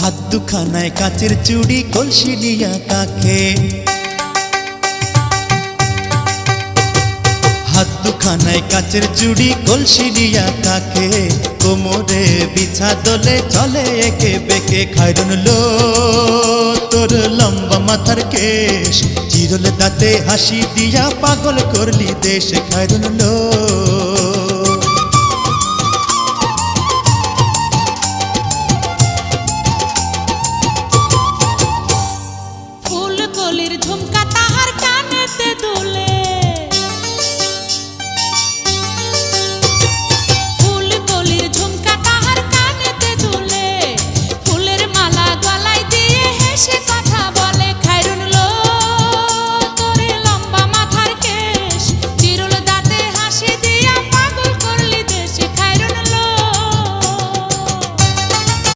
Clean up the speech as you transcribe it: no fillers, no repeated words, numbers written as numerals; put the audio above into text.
হাত দুখানায় কাচের চুড়ি কলসি নিয়া কাকে, হাত দুখানায় কাচের চুড়ি কলসি নিয়া কাকে, কোমরে বিছা দোলে চলে একে বেকে। খায়রুন লো তোর লম্বা মাথার কেশ, চিরল দাঁতে হাসি দিয়া পাগল করলি দেশ। খায়রুন লো